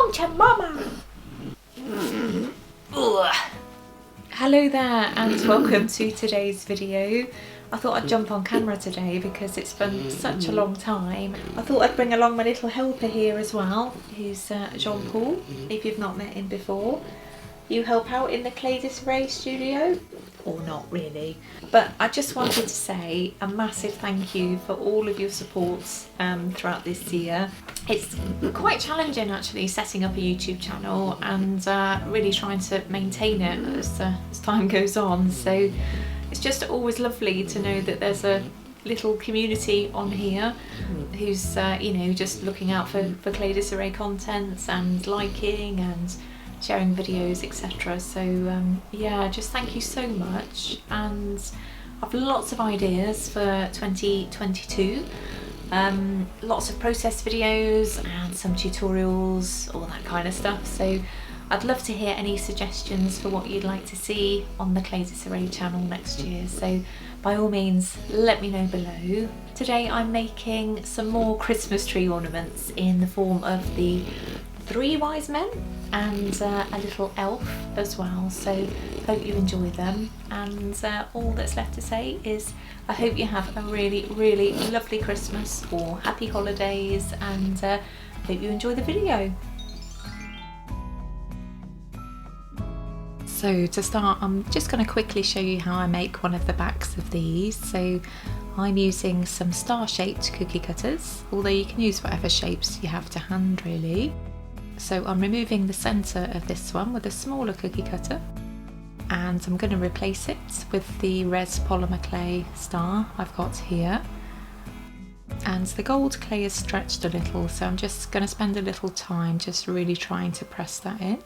Come to mama! Hello there and welcome to today's video. I thought I'd jump on camera today because it's been such a long time. I thought I'd bring along my little helper here as well, who's Jean-Paul, if you've not met him before. You help out in the claydisarray studio? Or not really. But I just wanted to say a massive thank you for all of your support throughout this year. It's quite challenging actually setting up a YouTube channel and really trying to maintain it as time goes on. So it's just always lovely to know that there's a little community on here who's you know, just looking out for claydisarray contents and liking and sharing videos, etc. So yeah, just thank you so much, and I've lots of ideas for 2022. Lots of process videos and some tutorials, all that kind of stuff. So I'd love to hear any suggestions for what you'd like to see on the claydisarray channel next year. So by all means, let me know below. Today I'm making some more Christmas tree ornaments in the form of the 3 wise men and a little elf as well, so hope you enjoy them, and all that's left to say is I hope you have a really lovely Christmas or happy holidays, and hope you enjoy the video. So to start, I'm just going to quickly show you how I make one of the backs of these. So I'm using some star-shaped cookie cutters, although you can use whatever shapes you have to hand really. So I'm removing the centre of this one with a smaller cookie cutter, and I'm going to replace it with the red polymer clay star I've got here. And the gold clay is stretched a little, so I'm just going to spend a little time just really trying to press that in.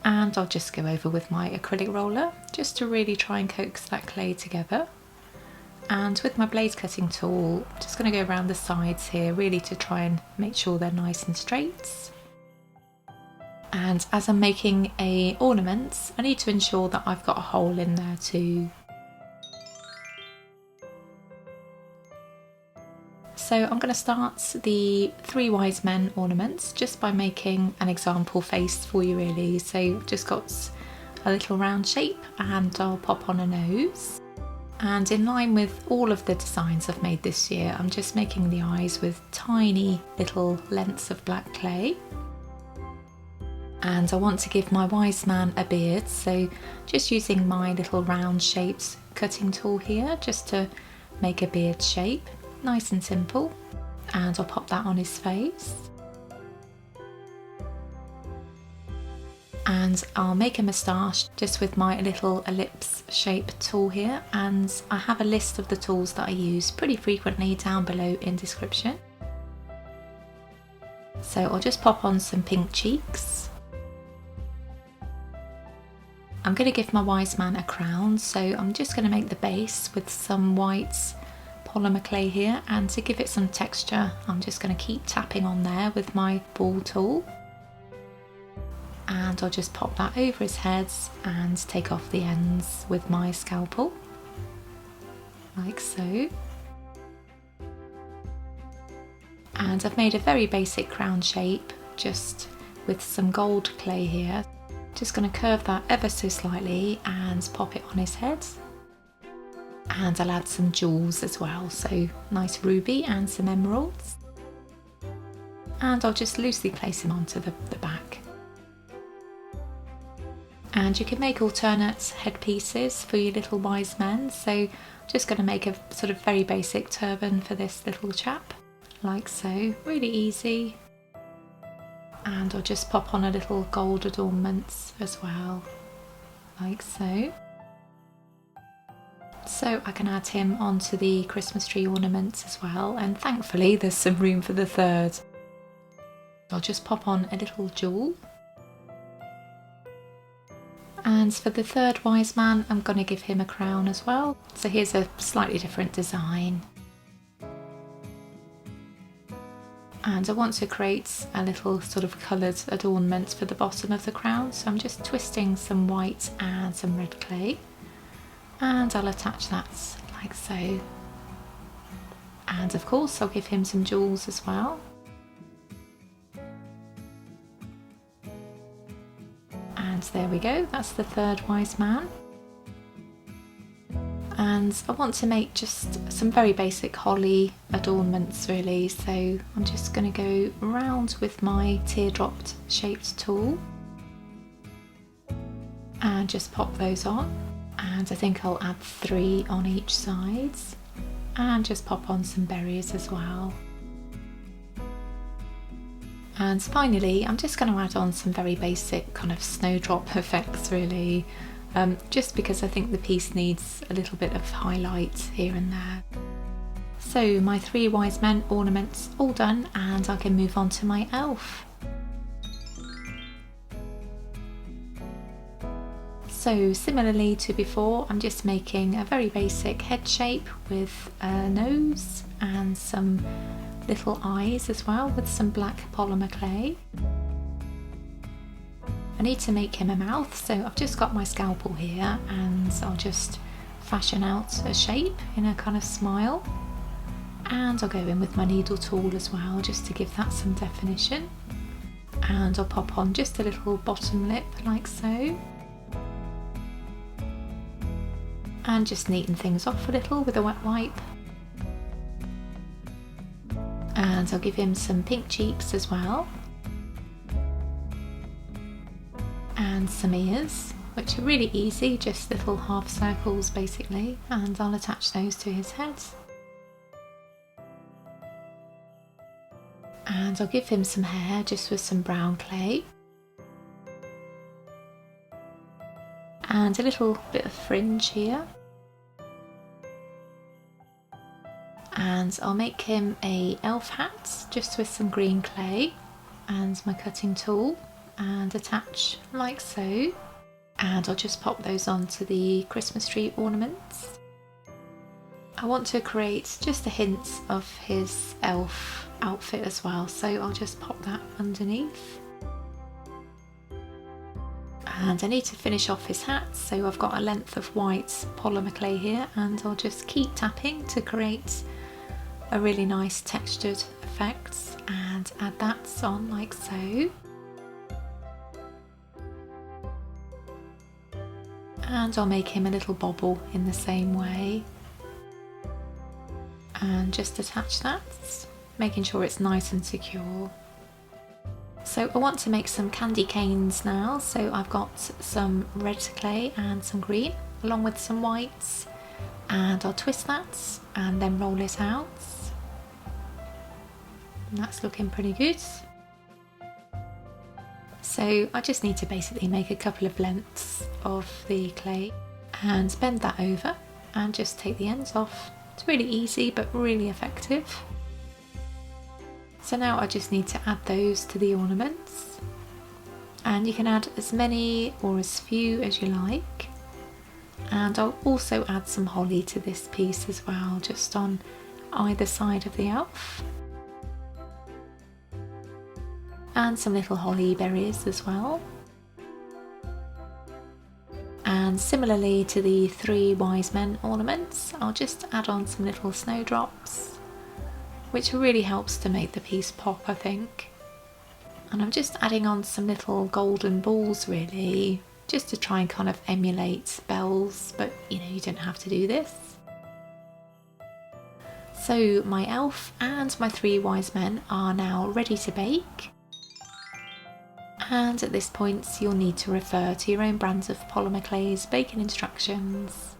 And I'll just go over with my acrylic roller just to really try and coax that clay together. And with my blade cutting tool, I'm just going to go around the sides here really to try and make sure they're nice and straight. And as I'm making a ornament, I need to ensure that I've got a hole in there too. So I'm going to start the 3 wise men ornaments just by making an example face for you really. So I've just got a little round shape and I'll pop on a nose. And in line with all of the designs I've made this year, I'm just making the eyes with tiny little lengths of black clay. And I want to give my wise man a beard, so just using my little round shaped cutting tool here just to make a beard shape, nice and simple, and I'll pop that on his face. And I'll make a moustache just with my little ellipse shape tool here, and I have a list of the tools that I use pretty frequently down below in description. So I'll just pop on some pink cheeks. I'm going to give my wise man a crown, so I'm just going to make the base with some white polymer clay here, and to give it some texture I'm just going to keep tapping on there with my ball tool, and I'll just pop that over his head and take off the ends with my scalpel like so. And I've made a very basic crown shape just with some gold clay here. Just going to curve that ever so slightly and pop it on his head. And I'll add some jewels as well, so nice ruby and some emeralds. And I'll just loosely place him onto the back. And you can make alternate headpieces for your little wise men, so I'm just going to make a sort of very basic turban for this little chap, like so, really easy. And I'll just pop on a little gold adornments as well, like so. So I can add him onto the Christmas tree ornaments as well, and thankfully there's some room for the 3rd. I'll just pop on a little jewel. And for the 3rd wise man, I'm going to give him a crown as well. So here's a slightly different design. And I want to create a little sort of coloured adornment for the bottom of the crown, so I'm just twisting some white and some red clay, and I'll attach that like so. And of course I'll give him some jewels as well. And there we go, that's the third wise man. And I want to make just some very basic holly adornments really, so I'm just going to go round with my teardrop shaped tool and just pop those on. And I think I'll add 3 on each side and just pop on some berries as well. And finally I'm just going to add on some very basic kind of snowdrop effects really. Just because I think the piece needs a little bit of highlight here and there. So my 3 wise men ornaments all done, and I can move on to my elf. So similarly to before, I'm just making a very basic head shape with a nose and some little eyes as well with some black polymer clay. I need to make him a mouth, so I've just got my scalpel here and I'll just fashion out a shape in a kind of smile, and I'll go in with my needle tool as well just to give that some definition, and I'll pop on just a little bottom lip like so, and just neaten things off a little with a wet wipe, and I'll give him some pink cheeks as well. And some ears, which are really easy, just little half circles basically, and I'll attach those to his head. And I'll give him some hair just with some brown clay. And a little bit of fringe here. And I'll make him a elf hat just with some green clay and my cutting tool, and attach like so, and I'll just pop those onto the Christmas tree ornaments. I want to create just a hint of his elf outfit as well, so I'll just pop that underneath. And I need to finish off his hat, so I've got a length of white polymer clay here, and I'll just keep tapping to create a really nice textured effect and add that on like so. And I'll make him a little bobble in the same way, and just attach that, making sure it's nice and secure. So I want to make some candy canes now, so I've got some red clay and some green along with some whites, and I'll twist that and then roll it out, and that's looking pretty good. So I just need to basically make a couple of lengths of the clay and bend that over and just take the ends off. It's really easy but really effective. So now I just need to add those to the ornaments, and you can add as many or as few as you like. And I'll also add some holly to this piece as well, just on either side of the elf. And some little holly berries as well. And similarly to the 3 wise men ornaments, I'll just add on some little snowdrops, which really helps to make the piece pop, I think. And I'm just adding on some little golden balls really, just to try and kind of emulate bells, but you know, you don't have to do this. So my elf and my 3 wise men are now ready to bake. And at this point you'll need to refer to your own brands of polymer clay's baking instructions.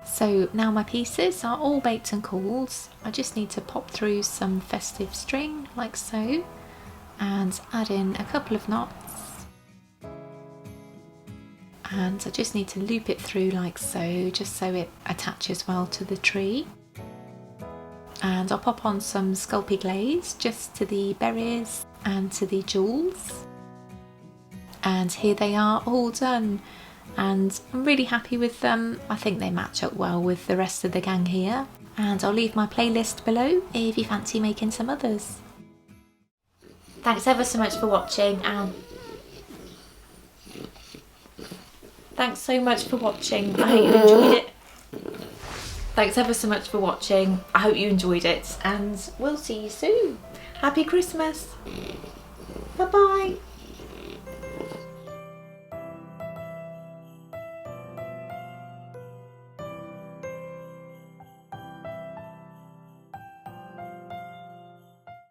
So now my pieces are all baked and cooled. I just need to pop through some festive string like so, and add in a couple of knots, and I just need to loop it through like so, just so it attaches well to the tree. And I'll pop on some Sculpey glaze just to the berries and to the jewels. And here they are all done, and I'm really happy with them. I think they match up well with the rest of the gang here, and I'll leave my playlist below if you fancy making some others. Thanks ever so much for watching, and thanks so much for watching. I hope you enjoyed it. Thanks ever so much for watching. I hope you enjoyed it, and we'll see you soon. Happy Christmas. Bye bye.